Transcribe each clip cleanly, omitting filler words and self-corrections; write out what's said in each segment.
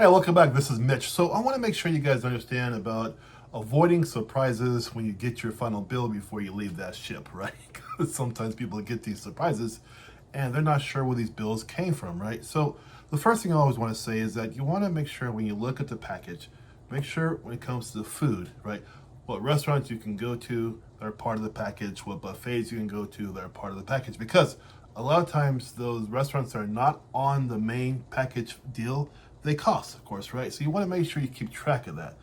Hey, welcome back. This is Mitch. So I want to make sure you guys understand about avoiding surprises when you get your final bill before you leave that ship, right? Because sometimes people get these surprises and they're not sure where these bills came from, right? So the first thing I always want to say is that you want to make sure when you look at the package, make sure when it comes to the food, right? What restaurants you can go to that are part of the package, what buffets you can go to that are part of the package. Because a lot of times those restaurants are not on the main package deal. They cost, of course, right? So you want to make sure you keep track of that.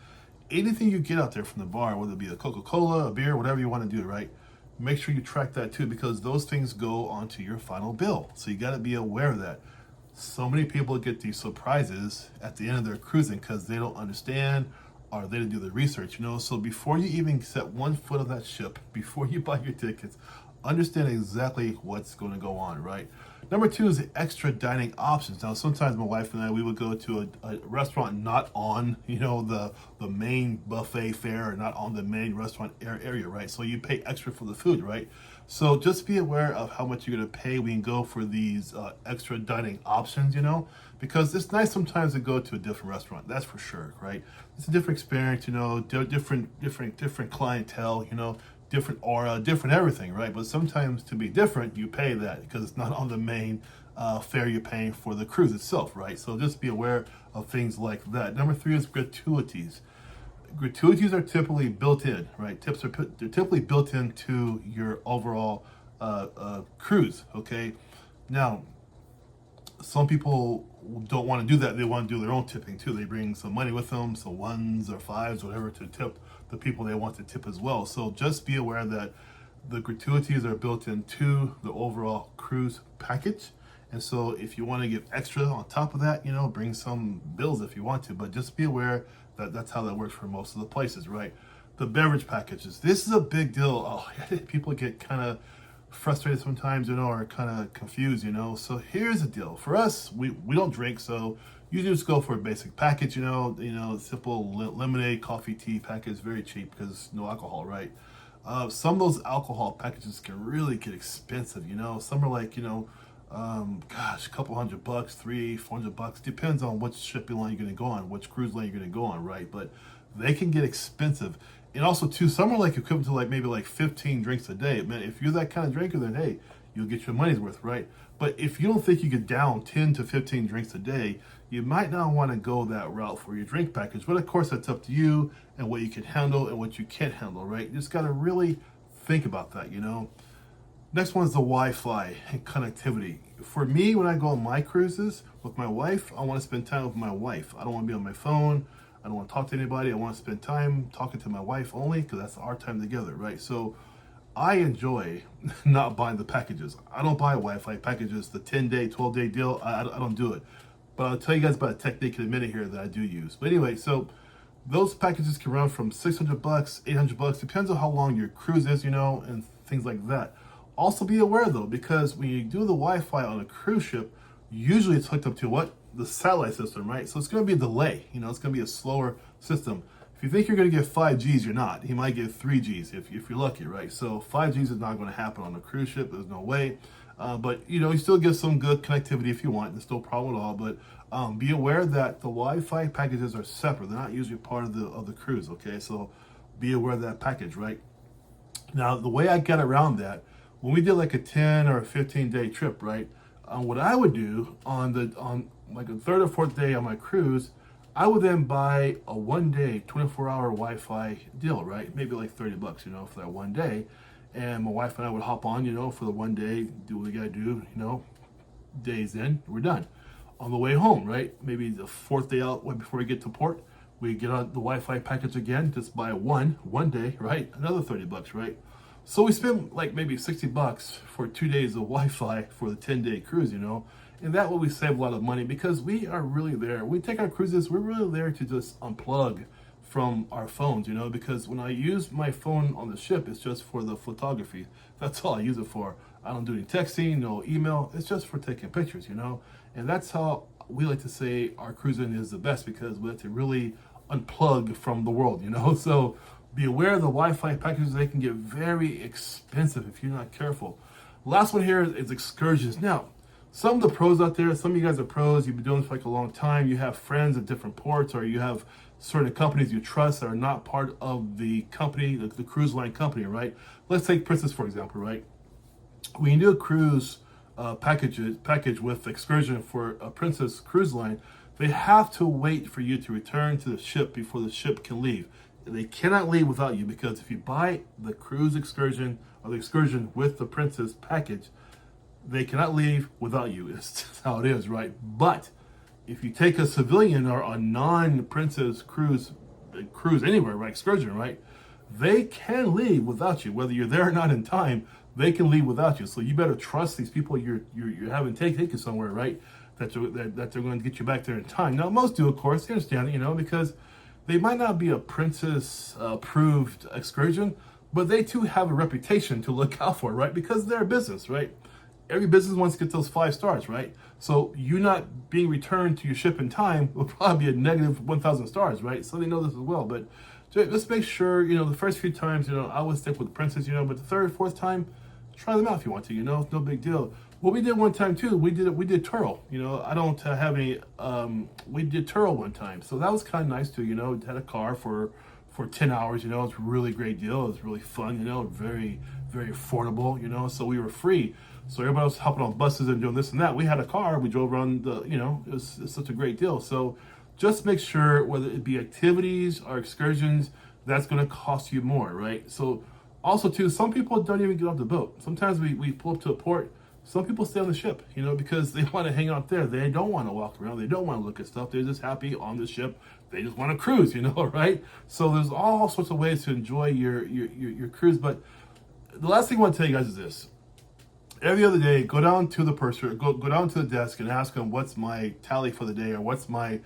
Anything you get out there from the bar, whether it be a Coca-Cola, a beer, whatever you want to do, right? Make sure you track that too, because those things go onto your final bill. So you got to be aware of that. So many people get these surprises at the end of their cruising because they don't understand or they didn't do the research, So before you even set one foot on that ship, before you buy your tickets, understand exactly what's going to go on, right? Number two is the extra dining options. Now, sometimes my wife and I, we would go to a restaurant not on, the main buffet fare or not on the main restaurant area, right? So you pay extra for the food, right? So just be aware of how much you're going to pay when you go for these extra dining options, because it's nice sometimes to go to a different restaurant. That's for sure, right? It's a different experience, different clientele, different aura, different everything, right? But sometimes to be different, you pay that because it's not on the main fare you're paying for the cruise itself, right? So just be aware of things like that. Number three is gratuities. Gratuities are typically built in, right? They're typically built into your overall cruise, okay? Now, some people don't want to do that. They want to do their own tipping too. They bring some money with them, so ones or fives, whatever, to tip the people they want to tip as well. So just be aware that the gratuities are built into the overall cruise package. And so if you want to give extra on top of that, bring some bills if you want to, but just be aware that that's how that works for most of the places, right? The beverage packages. This is a big deal. Oh, people get kind of frustrated sometimes, or kind of confused, So here's the deal. For us, we don't drink, so you just go for a basic package, simple lemonade, coffee, tea package, very cheap because no alcohol, right? Some of those alcohol packages can really get expensive, Some are like, a couple $100, $300-400, depends on which shipping line you're going to go on, which cruise line you're going to go on, right? But they can get expensive. And also too, some are like equivalent to maybe 15 drinks a day. Man, if you're that kind of drinker, then hey, you'll get your money's worth, right? But if you don't think you could down 10 to 15 drinks a day, you might not want to go that route for your drink package. But of course, that's up to you and what you can handle and what you can't handle, right? You just got to really think about that, Next one is the Wi-Fi and connectivity. For me, when I go on my cruises with my wife, I want to spend time with my wife. I don't want to be on my phone. I don't want to talk to anybody. I want to spend time talking to my wife only because that's our time together, right? So I enjoy not buying the packages. I don't buy Wi-Fi packages, the 10-day, 12-day deal. I don't do it. But I'll tell you guys about a technique in a minute here that I do use. But anyway, so those packages can run from $600, $800, depends on how long your cruise is, and things like that. Also be aware though, because when you do the Wi-Fi on a cruise ship, usually it's hooked up to what? The satellite system, right? So it's going to be a delay. It's going to be a slower system. If you think you're going to get 5Gs, you're not. You might get 3Gs if you're lucky, right? So 5Gs is not going to happen on a cruise ship. There's no way. But, you still get some good connectivity if you want. There's no problem at all. But be aware that the Wi-Fi packages are separate. They're not usually part of the cruise, okay? So be aware of that package, right? Now, the way I get around that, when we did like a 10 or a 15-day trip, right? What I would do on like a third or fourth day on my cruise, I would then buy a 1-day, 24-hour Wi-Fi deal, right? Maybe like $30, for that 1 day. And my wife and I would hop on, for the 1 day, do what we gotta do, days in, we're done. On the way home, right? Maybe the fourth day out, right before we get to port, we get on the Wi-Fi package again, just buy one day, right? Another $30, right? So we spend like maybe $60 for 2 days of Wi-Fi for the 10-day cruise, and that way we save a lot of money because we are really there. We take our cruises, we're really there to just unplug from our phones, because when I use my phone on the ship, it's just for the photography. That's all I use it for. I don't do any texting, no email. It's just for taking pictures, and that's how we like to say our cruising is the best because we like to really unplug from the world, So be aware of the Wi-Fi packages. They can get very expensive if you're not careful. Last one here is excursions. Now, some of the pros out there, some of you guys are pros, you've been doing this for like a long time, you have friends at different ports, or you have certain companies you trust that are not part of the company, the cruise line company, right? Let's take Princess, for example, right? When you do a cruise package with excursion for a Princess cruise line, they have to wait for you to return to the ship before the ship can leave. They cannot leave without you, because if you buy the cruise excursion or the excursion with the Princess package, they cannot leave without you. It's just how it is, right? But if you take a civilian or a non-Princess cruise anywhere, right, excursion, right, they can leave without you, whether you're there or not in time. They can leave without you. So you better trust these people you're having taken somewhere, right? That they're going to get you back there in time. Now, most do, of course, they understand it, because they might not be a Princess approved excursion, but they too have a reputation to look out for, right? Because they're a business, right? Every business wants to get those 5 stars, right? So you not being returned to your ship in time will probably be a negative 1,000 stars, right? So they know this as well. But let's make sure, the first few times, I would stick with Princess, but the third, fourth time, try them out if you want to, it's no big deal. What we did one time too, we did Turtle. I don't have any, we did Turtle one time. So that was kind of nice too, had a car for 10 hours, it's a really great deal. It was really fun, very, very affordable, so we were free. So everybody was hopping on buses and doing this and that. We had a car, we drove around it's such a great deal. So just make sure, whether it be activities or excursions, that's going to cost you more, right? So also too, some people don't even get off the boat. Sometimes we pull up to a port. Some people stay on the ship, because they want to hang out there. They don't want to walk around. They don't want to look at stuff. They're just happy on the ship. They just want to cruise, right? So there's all sorts of ways to enjoy your cruise. But the last thing I want to tell you guys is this. Every other day, go down to the purser, go down to the desk and ask them, what's my tally for the day, or what's my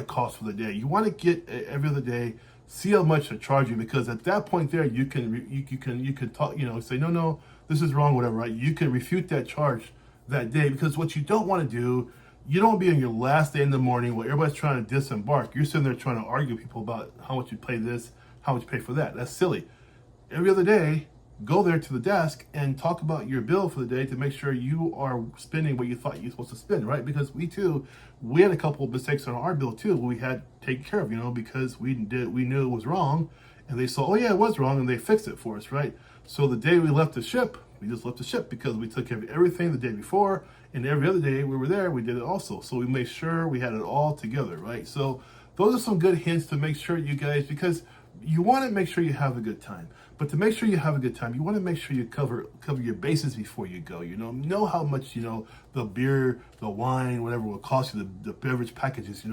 cost for the day. You want to get every other day, see how much they're charging, because at that point there, you can talk, say, no, this is wrong, whatever, right? You can refute that charge that day, because what you don't want to do, you don't be on your last day in the morning where everybody's trying to disembark. You're sitting there trying to argue with people about how much you pay this, how much you pay for that. That's silly. Every other day, go there to the desk and talk about your bill for the day to make sure you are spending what you thought you were supposed to spend, right? Because we had a couple of mistakes on our bill too, we had taken care of, because we knew it was wrong, and they saw, oh yeah, it was wrong, and they fixed it for us, right? So the day we left the ship, we just left the ship because we took care of everything the day before, and every other day we were there, we did it also. So we made sure we had it all together, right? So those are some good hints to make sure you guys, because you want to make sure you have a good time. But to make sure you have a good time, you want to make sure you cover your bases before you go. Know how much, the beer, the wine, whatever will cost you, the beverage packages,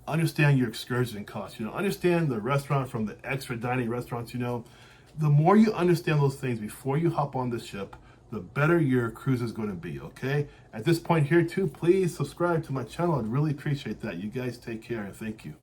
understand your excursion costs, understand the restaurant from the extra dining restaurants, The more you understand those things before you hop on the ship, the better your cruise is going to be, okay? At this point here too, please subscribe to my channel. I'd really appreciate that. You guys take care, and thank you.